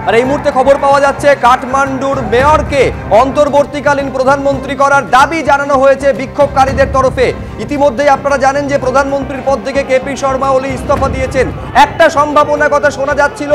আর এই মুহূর্তে খবর পাওয়া যাচ্ছে কাঠমান্ডুর মেয়রকে অন্তর্বর্তীকালীন প্রধানমন্ত্রী করার দাবি জানানো হয়েছে বিক্ষোভকারীদের তরফে। ইতিমধ্যেই আপনারা জানেন যে প্রধানমন্ত্রীর পদ থেকে কেপি শর্মা ওলি ইস্তফা দিয়েছেন। একটা সম্ভাবনার কথা শোনা যাচ্ছিল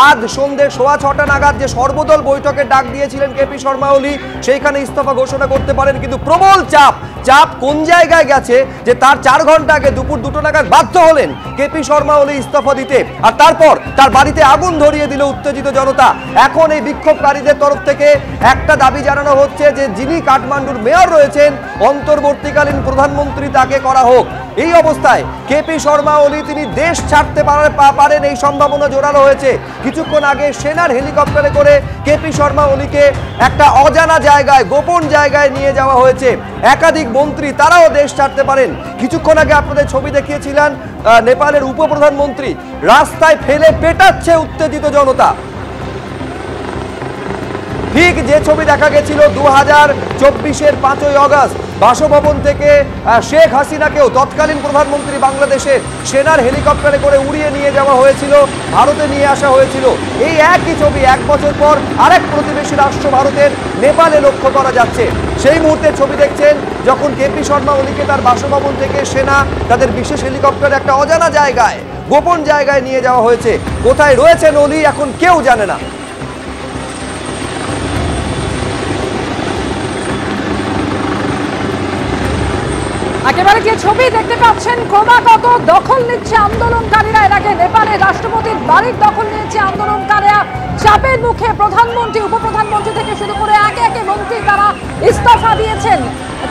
আজ সন্ধ্যে 6:15 নাগাদ যে সর্বদল বৈঠকে ডাক দিয়েছিলেন কেপি শর্মা ওলি, সেইখানে ইস্তফা ঘোষণা করতে পারেন, কিন্তু প্রবল চাপ কোন জায়গায় গেছে যে তার 4 ঘন্টা আগে দুপুর 2টো নাগাদ বাধ্য হলেন কেপি শর্মা ওলি ইস্তফা দিতে, আর তারপর তার বাড়িতে আগুন ধরিয়ে দিল উত্তেজিত জনতা। এখন এই বিক্ষোভকারীদের তরফ থেকে একটা দাবি জানানো হচ্ছে যে যিনি কাঠমান্ডুর মেয়র রয়েছেন অন্তর্বর্তীকালীন প্রধানমন্ত্রী তাকে করা হোক। এই অবস্থায় কেপি শর্মা ওলি তিনি দেশ ছাড়তে পারেন এই সম্ভাবনা জোরালো হয়েছে। কিছুক্ষণ আগে সেনার হেলিকপ্টারে করে কেপি শর্মা ওলিকে একটা অজানা জায়গায়, গোপন জায়গায় নিয়ে যাওয়া হয়েছে। একাধিক মন্ত্রী তারাও দেশ ছাড়তে পারেন। কিছুক্ষণ আগে আপনাদের ছবি দেখিয়েছিলেন নেপালের উপপ্রধানমন্ত্রী রাস্তায় ফেলে পেটাচ্ছে উত্তেজিত জনতা। ঠিক যে ছবি দেখা গেছিল 2024-এর 5ই আগস্ট বাসভবন থেকে শেখ হাসিনাকেও তৎকালীন প্রধানমন্ত্রী বাংলাদেশের সেনার হেলিকপ্টারে করে উড়িয়ে নিয়ে যাওয়া হয়েছিল, ভারতে নিয়ে আসা হয়েছিল। এই একই ছবি 1 বছর পর আরেক প্রতিবেশী রাষ্ট্র ভারতের নেপালে লক্ষ্য করা যাচ্ছে। সেই মুহূর্তে ছবি দেখছেন যখন কেপি শর্মা ওলিকে তার বাসভবন থেকে সেনা তাদের বিশেষ হেলিকপ্টারে একটা অজানা জায়গায়, গোপন জায়গায় নিয়ে যাওয়া হয়েছে। কোথায় রয়েছেন ওলি এখন কেউ জানে না। একেবারে যে ছবি দেখতে পাচ্ছেন, ক্রমাগত দখল নিচ্ছে আন্দোলনকারীরা। এর আগে নেপালের রাষ্ট্রপতির বাড়ির দখল নিয়েছে আন্দোলনকারীরা। চাপের মুখে প্রধানমন্ত্রী, উপপ্রধানমন্ত্রী থেকে শুরু করে একে একে মন্ত্রী তারা ইস্তফা দিয়েছেন।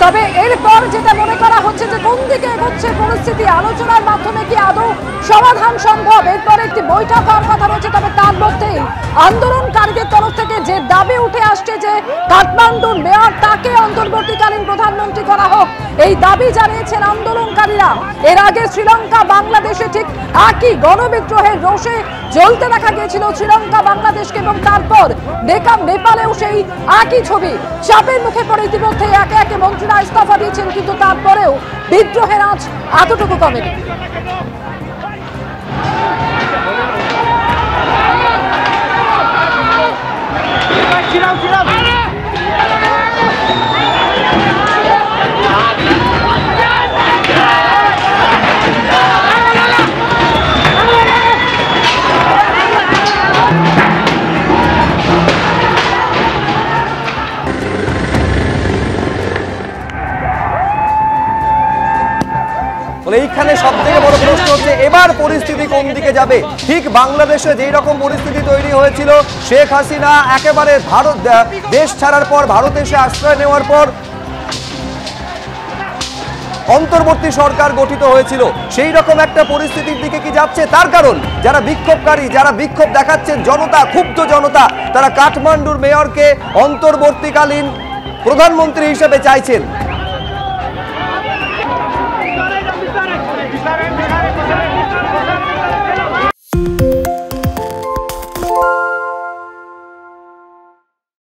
তবে এরপর যেটা মনে করা হচ্ছে যে কোন দিকে এগোচ্ছে পরিস্থিতি, আলোচনার মাধ্যমে কি আদৌ সমাধান সম্ভব, এরপর একটি বৈঠক হওয়ার কথা রয়েছে। তবে তার মধ্যেই আন্দোলনকারীদের তরফ থেকে যে দাবি উঠে আসছে যে কাঠমান্ডুর মেয়র তাকে অন্তর্বর্তীকালীন প্রধানমন্ত্রী করা হোক, এই দাবি জানিয়েছেন আন্দোলনকারীরা। এর আগে শ্রীলঙ্কা বাংলাদেশে ঠিক একই গণবিদ্রোহের রোষে জ্বলতে দেখা গিয়েছিল শ্রীলঙ্কা বাংলাদেশকে, এবং তারপর নেপালেও সেই একই ছবি। চাপের মুখে পড়ে ইতিমধ্যে একে একে মন্ত্রীরা ইস্তফা দিয়েছেন, কিন্তু তারপরেও বিদ্রোহের আঁচ এতটুকু কমেনি। এইখানে সব থেকে বড় প্রশ্ন হচ্ছে এবার পরিস্থিতি কোন দিকে যাবে। ঠিক বাংলাদেশে যেই রকম পরিস্থিতি তৈরি হয়েছিল, শেখ হাসিনা একেবারে ভারত দেশ ছাড়ার পর, ভারতে এসে আশ্রয় নেওয়ার পর অন্তর্বর্তী সরকার গঠিত হয়েছিল, সেই রকম একটা পরিস্থিতির দিকে কি যাচ্ছে? তার কারণ যারা বিক্ষোভকারী, যারা বিক্ষোভ দেখাচ্ছেন জনতা, ক্ষুব্ধ জনতা, তারা কাঠমান্ডুর মেয়রকে অন্তর্বর্তীকালীন প্রধানমন্ত্রী হিসেবে চাইছেন।